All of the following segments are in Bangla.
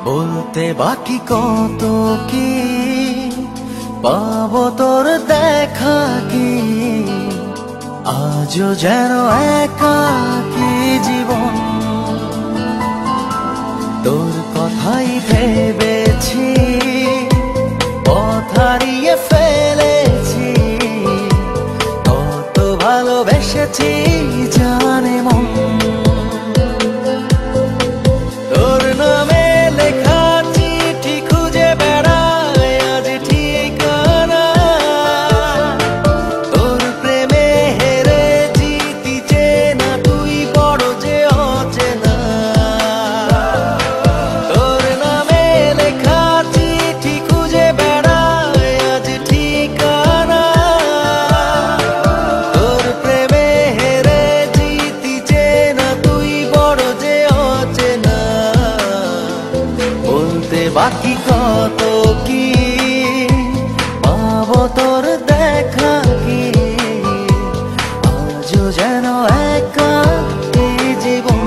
বলতে বাকি কত কি পাবো তোর দেখা কি, আজও যেন একাকী জীবন। তোর কথাই ভেবেছি, পথ হারিয়ে ফেলেছি, কত ভালোবেসেছি জানে মন। তোর নামে লেখা চিঠি খুঁজে বেড়ায় আজ ঠিকানা, তোর প্রেমে হেরে জিতি চেনা তুই বড় যে অচেনা। তোর নামে লেখা চিঠি খুঁজে বেড়ায় আজ ঠিকানা, তোর প্রেমে হেরে জিতি চেনা তুই বড় যে অচেনা। বলতে বাকি কত কি পাবো তোর দেখা কি, আজও যেন একাকী জীবন।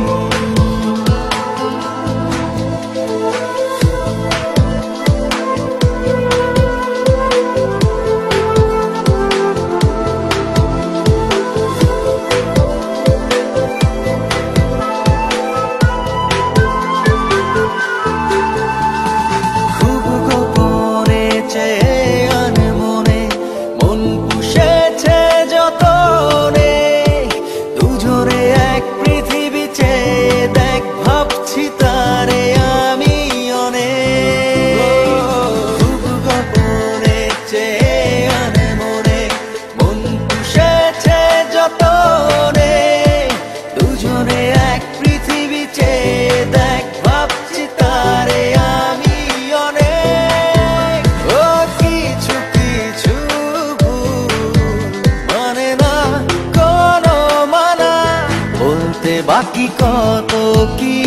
বাকি কত কি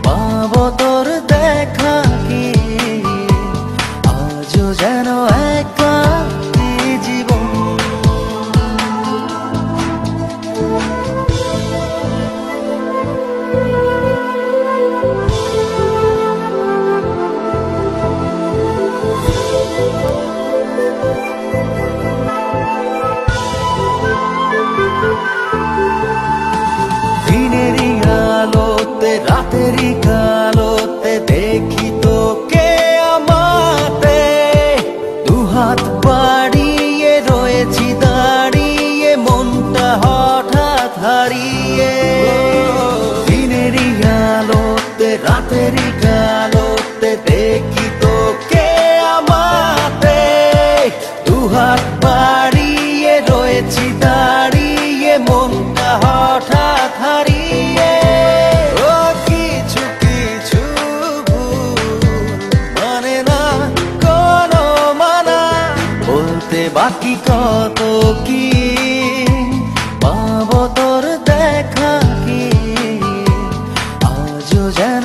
পাবো তোর দেখা কি, আজও যেন একাকী জীবন। দিনেরই আলোতে রাতেরই কালোতে দেখি তোকে আমাতে, দুহাত বাড়িয়ে রয়েছি দাঁড়িয়ে মনটা হঠাৎ হারিয়ে। দিনেরই আলোতে রাতেরই কালোতে দেখি তোকে আমাতে, দুহাত বাড়িয়ে রয়েছি দাঁড়িয়ে মনটা হঠাৎ হারিয়ে। ও কিছু কিছু মানে না কোনো মানা, বলতে বাকি কত কি পাবো তোর দেখা কি, আজও যেন